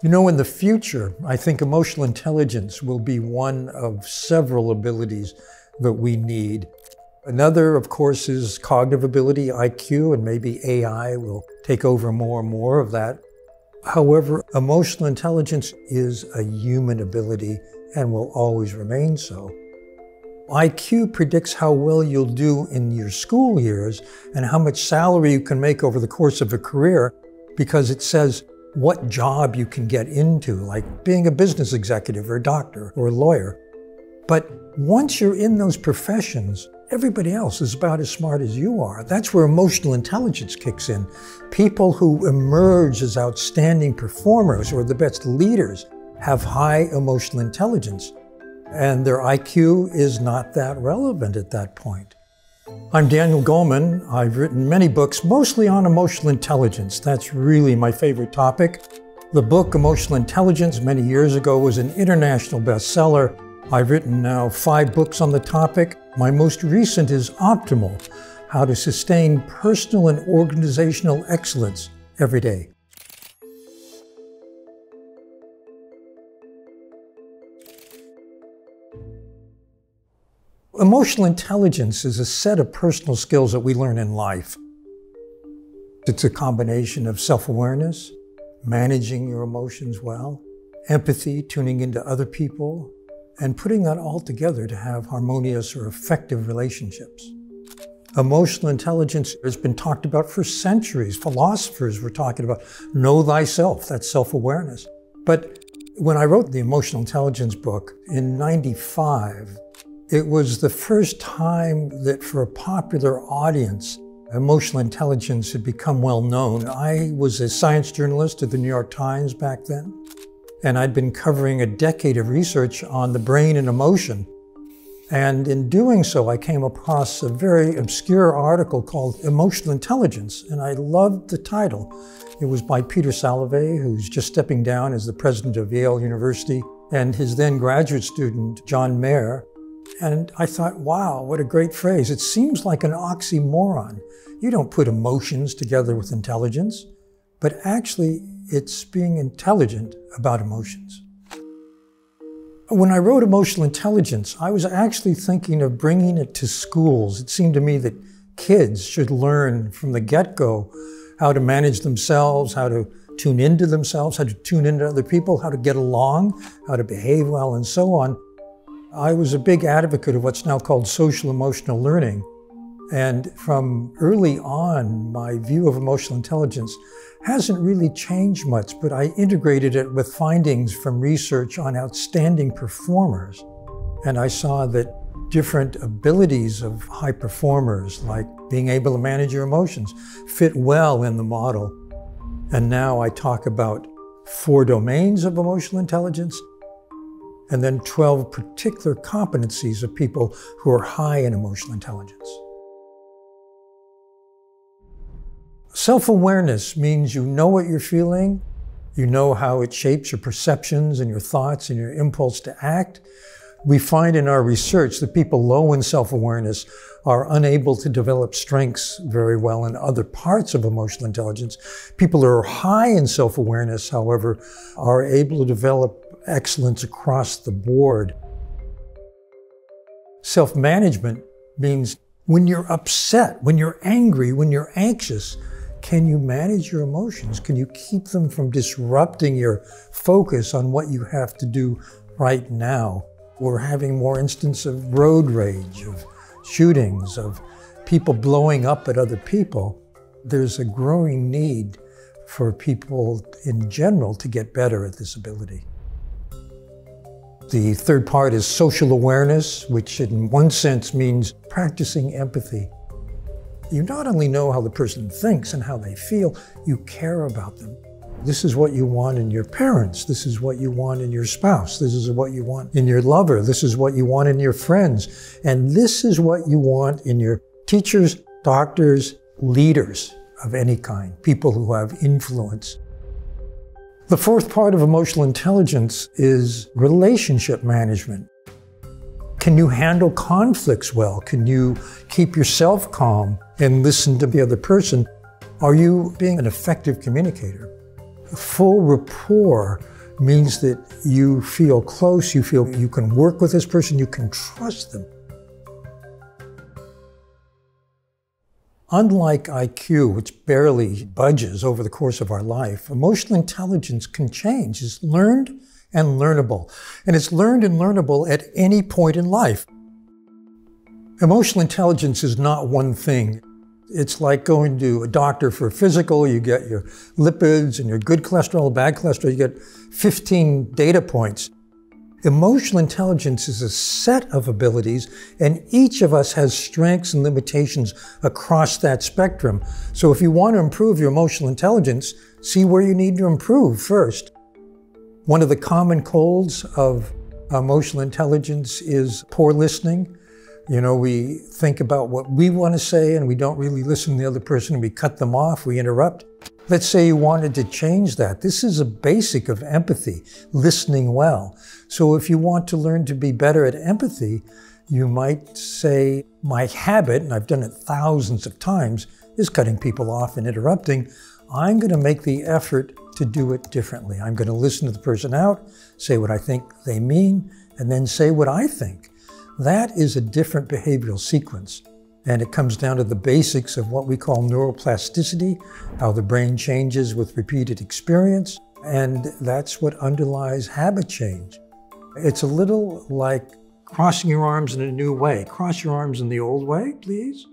You know, in the future, I think emotional intelligence will be one of several abilities that we need. Another, of course, is cognitive ability, IQ, and maybe AI will take over more and more of that. However, emotional intelligence is a human ability and will always remain so. IQ predicts how well you'll do in your school years and how much salary you can make over the course of a career, because it says what job you can get into, like being a business executive or a doctor or a lawyer. But once you're in those professions, everybody else is about as smart as you are. That's where emotional intelligence kicks in. People who emerge as outstanding performers or the best leaders have high emotional intelligence, and their IQ is not that relevant at that point. I'm Daniel Goleman. I've written many books, mostly on emotional intelligence. That's really my favorite topic. The book, Emotional Intelligence, many years ago was an international bestseller. I've written now 5 books on the topic. My most recent is Optimal: How to Sustain Personal and Organizational Excellence Every Day. Emotional intelligence is a set of personal skills that we learn in life. It's a combination of self-awareness, managing your emotions well, empathy, tuning into other people, and putting that all together to have harmonious or effective relationships. Emotional intelligence has been talked about for centuries. Philosophers were talking about know thyself, that's self-awareness. But when I wrote the Emotional Intelligence book in '95, it was the first time that for a popular audience, emotional intelligence had become well known. I was a science journalist at the New York Times back then, and I'd been covering a decade of research on the brain and emotion. And in doing so, I came across a very obscure article called Emotional Intelligence, and I loved the title. It was by Peter Salovey, who's just stepping down as the president of Yale University, and his then graduate student, John Mayer. And I thought, wow, what a great phrase. It seems like an oxymoron. You don't put emotions together with intelligence, but actually it's being intelligent about emotions. When I wrote Emotional Intelligence, I was actually thinking of bringing it to schools. It seemed to me that kids should learn from the get-go how to manage themselves, how to tune into themselves, how to tune into other people, how to get along, how to behave well, and so on. I was a big advocate of what's now called social emotional learning. And from early on, my view of emotional intelligence hasn't really changed much, but I integrated it with findings from research on outstanding performers. And I saw that different abilities of high performers, like being able to manage your emotions, fit well in the model. And now I talk about 4 domains of emotional intelligence, and then 12 particular competencies of people who are high in emotional intelligence. Self-awareness means you know what you're feeling, you know how it shapes your perceptions and your thoughts and your impulse to act. We find in our research that people low in self-awareness are unable to develop strengths very well in other parts of emotional intelligence. People who are high in self-awareness, however, are able to develop excellence across the board. Self-management means when you're upset, when you're angry, when you're anxious, can you manage your emotions? Can you keep them from disrupting your focus on what you have to do right now? We're having more instances of road rage, of shootings, of people blowing up at other people. There's a growing need for people in general to get better at this ability. The third part is social awareness, which in one sense means practicing empathy. You not only know how the person thinks and how they feel, you care about them. This is what you want in your parents. This is what you want in your spouse. This is what you want in your lover. This is what you want in your friends. And this is what you want in your teachers, doctors, leaders of any kind, people who have influence. The fourth part of emotional intelligence is relationship management. Can you handle conflicts well? Can you keep yourself calm and listen to the other person? Are you being an effective communicator? Full rapport means that you feel close, you feel you can work with this person, you can trust them. Unlike IQ, which barely budges over the course of our life, emotional intelligence can change. It's learned and learnable. And it's learned and learnable at any point in life. Emotional intelligence is not one thing. It's like going to a doctor for a physical. You get your lipids and your good cholesterol, bad cholesterol. You get 15 data points. Emotional intelligence is a set of abilities, and each of us has strengths and limitations across that spectrum. So if you want to improve your emotional intelligence, see where you need to improve first. One of the common colds of emotional intelligence is poor listening. You know, we think about what we want to say and we don't really listen to the other person, and we cut them off, we interrupt. Let's say you wanted to change that. This is a basic of empathy, listening well. So if you want to learn to be better at empathy, you might say, my habit, and I've done it thousands of times, is cutting people off and interrupting. I'm going to make the effort to do it differently. I'm going to listen to the person out, say what I think they mean, and then say what I think. That is a different behavioral sequence. And it comes down to the basics of what we call neuroplasticity, how the brain changes with repeated experience. And that's what underlies habit change. It's a little like crossing your arms in a new way. Cross your arms in the old way, please.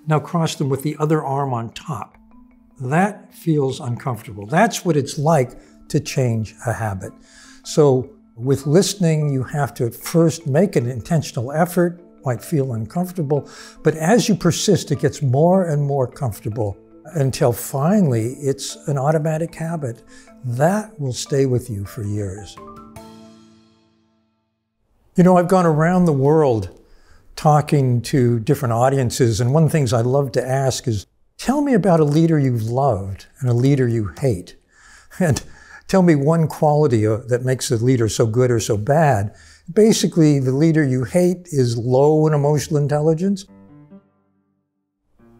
Now cross them with the other arm on top. That feels uncomfortable. That's what it's like to change a habit. So with listening, you have to first make an intentional effort. Might feel uncomfortable, but as you persist, it gets more and more comfortable until finally it's an automatic habit. That will stay with you for years. You know, I've gone around the world talking to different audiences, and one of the things I love to ask is, tell me about a leader you've loved and a leader you hate. And tell me one quality that makes a leader so good or so bad. Basically, the leader you hate is low in emotional intelligence.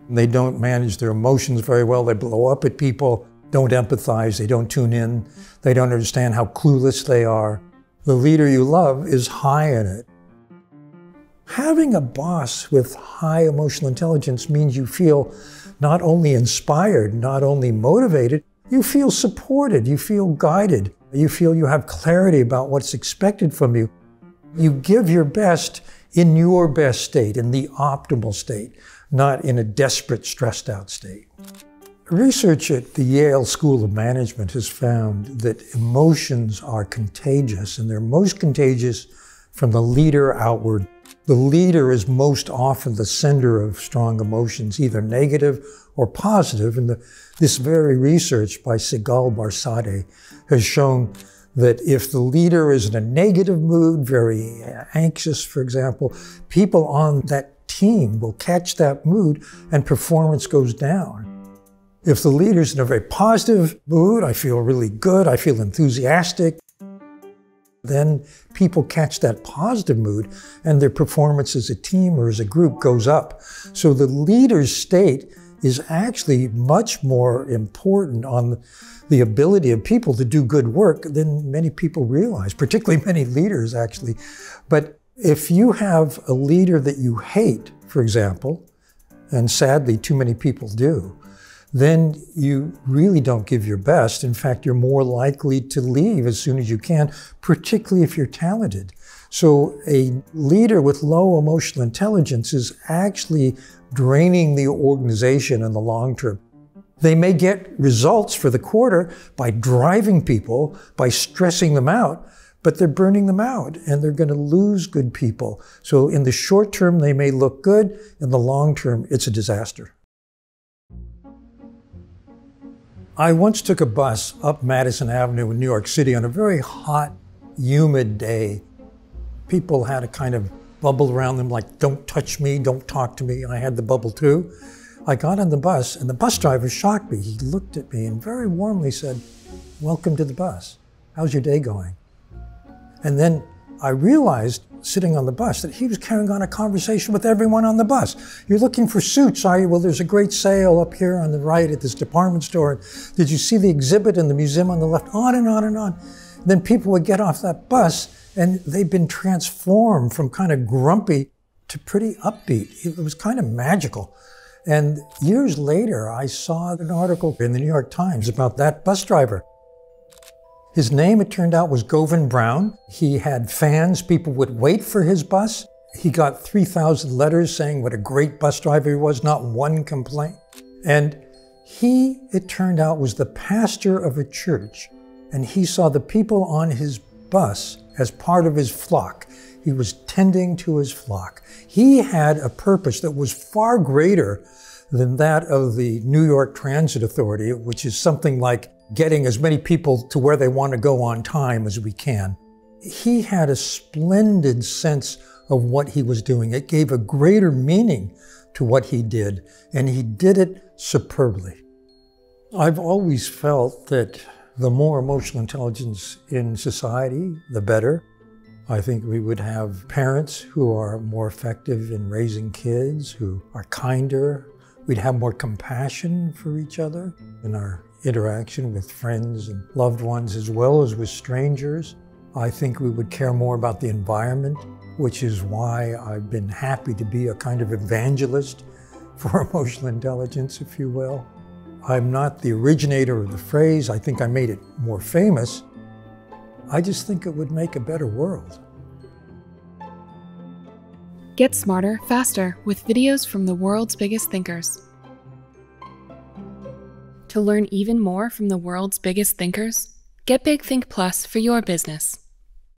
They don't manage their emotions very well. They blow up at people, don't empathize, they don't tune in, they don't understand how clueless they are. The leader you love is high in it. Having a boss with high emotional intelligence means you feel not only inspired, not only motivated, you feel supported, you feel guided, you feel you have clarity about what's expected from you. You give your best in your best state, in the optimal state, not in a desperate, stressed out state. Research at the Yale School of Management has found that emotions are contagious, and they're most contagious from the leader outward. The leader is most often the sender of strong emotions, either negative or positive. And this very research by Sigal Barsade has shown that if the leader is in a negative mood, very anxious, for example, people on that team will catch that mood and performance goes down. If the leader's in a very positive mood, I feel really good, I feel enthusiastic, then people catch that positive mood and their performance as a team or as a group goes up. So the leader's state is actually much more important on the ability of people to do good work than many people realize, particularly many leaders actually. But if you have a leader that you hate, for example, and sadly too many people do, then you really don't give your best. In fact, you're more likely to leave as soon as you can, particularly if you're talented. So a leader with low emotional intelligence is actually draining the organization in the long term. They may get results for the quarter by driving people, by stressing them out, but they're burning them out and they're going to lose good people. So in the short term, they may look good. In the long term, it's a disaster. I once took a bus up Madison Avenue in New York City on a very hot, humid day. People had a kind of bubble around them like, don't touch me, don't talk to me. I had the bubble too. I got on the bus and the bus driver shocked me. He looked at me and very warmly said, welcome to the bus. How's your day going? And then I realized sitting on the bus, that he was carrying on a conversation with everyone on the bus. You're looking for suits, are you? Well, there's a great sale up here on the right at this department store. Did you see the exhibit in the museum on the left? On and on and on. Then people would get off that bus and they've been transformed from kind of grumpy to pretty upbeat. It was kind of magical. And years later, I saw an article in the New York Times about that bus driver. His name, it turned out, was Govan Brown. He had fans. People would wait for his bus. He got 3,000 letters saying what a great bus driver he was, not one complaint. And he, it turned out, was the pastor of a church. And he saw the people on his bus as part of his flock. He was tending to his flock. He had a purpose that was far greater than that of the New York Transit Authority, which is something like getting as many people to where they want to go on time as we can. He had a splendid sense of what he was doing. It gave a greater meaning to what he did, and he did it superbly. I've always felt that the more emotional intelligence in society, the better. I think we would have parents who are more effective in raising kids, who are kinder. We'd have more compassion for each other in our interaction with friends and loved ones as well as with strangers. I think we would care more about the environment, which is why I've been happy to be a kind of evangelist for emotional intelligence, if you will. I'm not the originator of the phrase. I think I made it more famous. I just think it would make a better world. Get smarter, faster with videos from the world's biggest thinkers. To learn even more from the world's biggest thinkers, get Big Think Plus for your business.